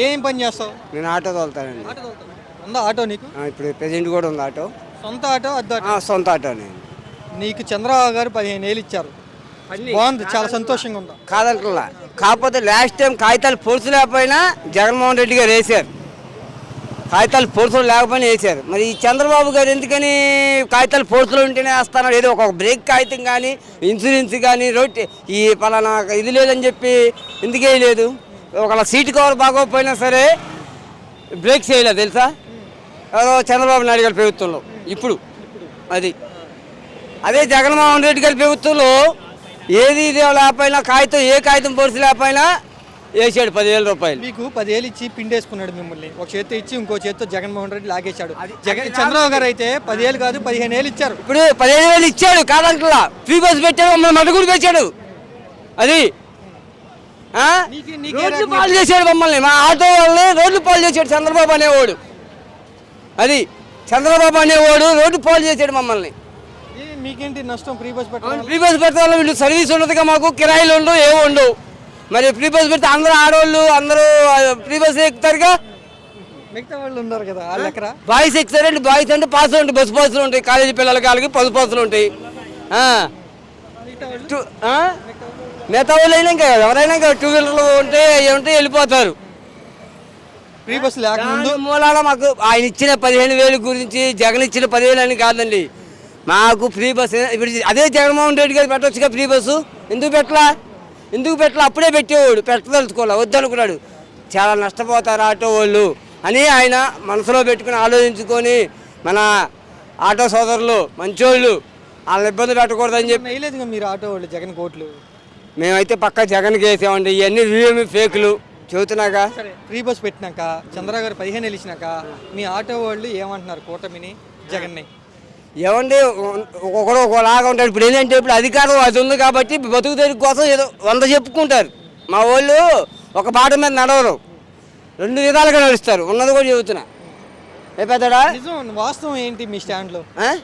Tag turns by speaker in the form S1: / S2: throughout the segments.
S1: ఏం పని చేస్తావు?
S2: నేను ఆటో తోలుతానండి.
S1: ఆటో తోలుతావు. ఉందా ఆటో నీకు?
S2: ఇప్పుడు ప్రెజెంట్ కూడా ఉంది ఆటో.
S1: సొంత ఆటో అద్దె ఆటో?
S2: సొంత ఆటో నేను.
S1: నీకు చంద్రబాబు గారు 15 ఏళ్ళు ఇచ్చారు, బాగుంది, చాలా సంతోషంగా ఉందా?
S2: కాదంటలా. కాకపోతే లాస్ట్ టైం కాగితాలు పొడుచు లేకపోయినా జగన్మోహన్ రెడ్డి గారు వేశారు, కాగితాలు పొడుచులు లేకపోయినా వేశారు. మరి ఈ చంద్రబాబు గారు ఎందుకని కాగితాలు పొడుచులు ఉంటేనే వేస్తున్నారు? ఏదో ఒక బ్రేక్ కాగితం కానీ ఇన్సూరెన్స్ కానీ రోడ్ ఈ పలానా ఇది లేదని చెప్పి ఎందుకు వేయలేదు? ఒకళ్ళ సీటు కవర్ బాగోకపోయినా సరే బ్రేక్ చేయలేదు తెలుసా చంద్రబాబు నాయుడు గారి ప్రభుత్వంలో. ఇప్పుడు అదే జగన్మోహన్ రెడ్డి గారి ప్రభుత్వంలో ఏది ఇది లేకపోయినా కాగితం ఏ కాగితం పొడిచి లేకపోయినా వేసాడు 10,000 రూపాయలు.
S1: మీకు 10 ఏళ్ళు ఇచ్చి పిండేసుకున్నాడు మిమ్మల్ని. ఒక చేత్తో ఇచ్చి ఇంకో చేత్తో జగన్మోహన్ రెడ్డి లాగేశాడు. చంద్రబాబు గారు అయితే 10 ఏళ్ళు కాదు 15 ఏళ్ళు ఇచ్చారు.
S2: ఇప్పుడు 15,000 ఇచ్చాడు కాదంటలా. ఫ్రీ బస్ పెట్టాడు, మమ్మల్ని మటుకుడు పెట్టాడు. అది రోడ్లు పాలు చేశాడు మమ్మల్ని, మా ఆటో వాళ్ళని రోడ్లు పాలు చేశాడు చంద్రబాబు అనేవాడు. అది చంద్రబాబు అనేవాడు రోడ్డు పాలు చేశాడు మమ్మల్ని.
S1: మీకేంటి నష్టం? ఫ్రీ బస్ పెట్టాలి.
S2: ఫ్రీ బస్ పెట్టాలి, వీళ్ళు సర్వీస్ ఉండదుగా, మాకు కిరాయిలు ఉండవు, ఏమి ఉండవు. మరి ఫ్రీ బస్ పెడితే అందరూ ఆడవాళ్ళు అందరూ ఫ్రీ బస్ ఎక్కుతారుగా,
S1: మిగతా వాళ్ళు ఉన్నారు కదా ఎక్కడ
S2: బాయ్స్ ఎక్కుతారండి. బాయ్స్ అంటే పాసులు ఉంటాయి, బస్సు పాసులు ఉంటాయి, కాలేజీ పిల్లలకి వాళ్ళకి 10 పాసులు ఉంటాయి. మిగతా వాళ్ళు అయినా ఇంకా ఎవరైనా ఇంకా 2 వీలర్లు ఉంటే వెళ్ళిపోతారు.
S1: ఫ్రీ బస్ లేకముందు
S2: మూలాల మాకు ఆయన ఇచ్చిన 15,000 గురించి జగన్ ఇచ్చిన 10,000 అని కాదండి, మాకు ఫ్రీ బస్. ఇప్పుడు అదే జగన్మోహన్ రెడ్డి గారు పెట్టవచ్చుగా ఫ్రీ బస్సు. ఎందుకు పెట్టలా? అప్పుడే పెట్టేవాడు, పెట్టదలుచుకోలే, వద్దనుకున్నాడు. చాలా నష్టపోతారు ఆటో వాళ్ళు అని ఆయన మనసులో పెట్టుకుని ఆలోచించుకొని మన ఆటో సోదరులు మంచోళ్ళు వాళ్ళని ఇబ్బంది పెట్టకూడదని చెప్పి
S1: వేయలేదుగా మీరు ఆటో వాళ్ళు జగన్ కోట్లు.
S2: మేమైతే పక్కా జగన్కి వేసామండి. ఇవన్నీ రివ్యూ ఫేకులు చెబుతున్నాగా.
S1: ఫ్రీ బస్ పెట్టినాక చంద్రబాబు గారు 15 ఏళ్ళు ఇచ్చినాక మీ ఆటో వాళ్ళు ఏమంటున్నారు కూటమిని జగన్ని?
S2: ఏమండి ఒకడు ఒకలాగా ఉంటాడు. ఇప్పుడు ఏంటంటే ఇప్పుడు అధికారం అది ఉంది కాబట్టి బతుకు తెరుగు కోసం ఏదో 100 చెప్పుకుంటారు. మా వాళ్ళు ఒక బాట మీద నడవరు, 2 విధాలుగా నడుస్తారు. ఉన్నది కూడా చెబుతున్నా. పెద్దడా
S1: వాస్తవం ఏంటి మీ స్టాండ్లో?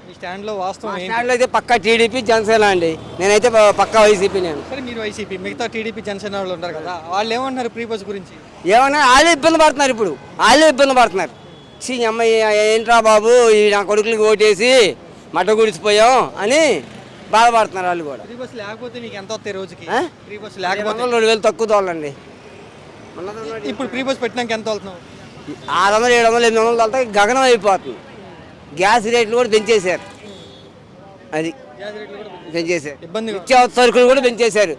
S1: మీ స్టాండ్లో వాస్తవం
S2: స్టాండ్లో అయితే పక్కా టీడీపీ జనసేన అండి. నేనైతే పక్కా వైసీపీ. నేను
S1: సరే, మీరు వైసీపీ, మిగతా టీడీపీ జనసేన వాళ్ళు ఉంటారు కదా, వాళ్ళు ఏమంటున్నారు ఫ్రీ బస్ గురించి?
S2: ఏమన్నా వాళ్ళే ఇబ్బంది పడుతున్నారు. ఇప్పుడు వాళ్ళే ఇబ్బంది పడుతున్నారు. అమ్మాయి ఏంట్రా బాబు ఈ నా కొడుకులకి ఓటేసి మట్ట గుడిచిపోయాం అని బాధపడుతున్నారు వాళ్ళు కూడా.
S1: ఫ్రీ బస్ లేకపోతే మీకు ఎంత వస్తాయి రోజుకి? ఫ్రీ బస్ లేకపోతే
S2: 2,000 తక్కువ తోలండి.
S1: ఇప్పుడు ఫ్రీ బస్ పెట్టినాక ఎంత వెళ్తున్నావు?
S2: 600, 700, 800 తోలితే గగనం అయిపోతుంది. గ్యాస్ రేట్లు కూడా పెంచేశారు. అది పెంచేశారు. ఇబ్బంది నిత్యావసర సరుకులు కూడా పెంచేశారు.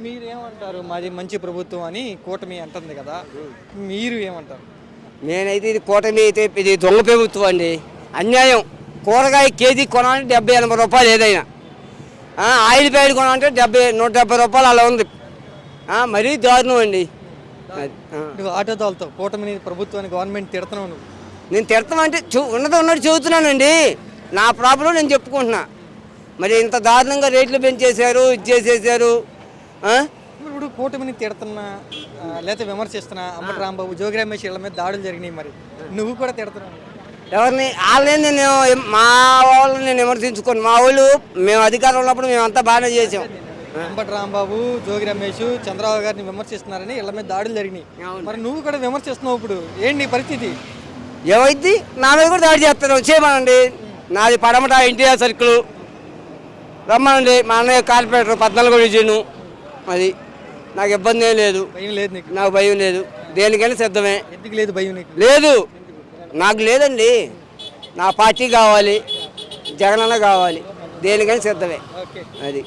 S1: మీరేమంటారు? మాది మంచి ప్రభుత్వం అని కూటమి అంటుంది కదా, మీరు ఏమంటారు?
S2: నేనైతే ఇది కూటమి అయితే ఇది దొంగ ప్రభుత్వం అండి, అన్యాయం. కూరగాయ కేజీ కొనాలంటే 70-80 రూపాయలు ఏదైనా. ఆయిల్ ప్యాకెట్ కొనాలంటే 170 రూపాయలు అలా ఉంది. మరీ దారుణం అండి.
S1: నువ్వు ఆటో తోలుతావు, కూటమిని ప్రభుత్వాన్ని గవర్నమెంట్ తిడుతున్నావు నువ్వు.
S2: నేను తిడతామంటే ఉన్నట్టు చెబుతున్నానండి. నా ప్రాబ్లం నేను చెప్పుకుంటున్నా. మరి ఇంత దారుణంగా రేట్లు పెంచేశారు, ఇది చేసేసారు.
S1: ఇప్పుడు కూటమిని తిడుతున్నా లేకపోతే విమర్శిస్తున్నా అంబటి రాంబాబు, జోగి రమేష్ ఇళ్ళ మీద దాడులు జరిగినాయి, మరి నువ్వు కూడా తిడుతున్నావు.
S2: ఎవరిని? వాళ్ళని నేను మా వాళ్ళని నేను విమర్శించుకోను. మా వాళ్ళు మేము అధికారం ఉన్నప్పుడు మేము అంతా బాగానే చేసాం.
S1: అంబటి రాంబాబు, జోగి రమేష్ చంద్రబాబు గారిని విమర్శిస్తున్నారని ఇళ్ళ మీద దాడులు జరిగినాయి, మరి నువ్వు కూడా విమర్శిస్తున్నావు. ఇప్పుడు ఏంటి నీ పరిస్థితి?
S2: ఏమైంది? నా మీద కూడా దాడి చేస్తారు, వచ్చేయమనండి. నాది పడమట ఎన్టీఆర్ సర్కిల్, రమ్మనండి. మా అన్నయ్య కార్పొరేటర్ 14 డివిజను. అది నాకు ఇబ్బంది ఏం లేదు.
S1: భయం లేదు నీకు?
S2: నాకు భయం లేదు, దేనికైనా సిద్ధమే.
S1: ఎందుకు లేదు భయం నీకు?
S2: లేదు, నాకు లేదండి. నా పార్టీ కావాలి, జగనన్న కావాలి, దేనికైనా సిద్ధమే. అది.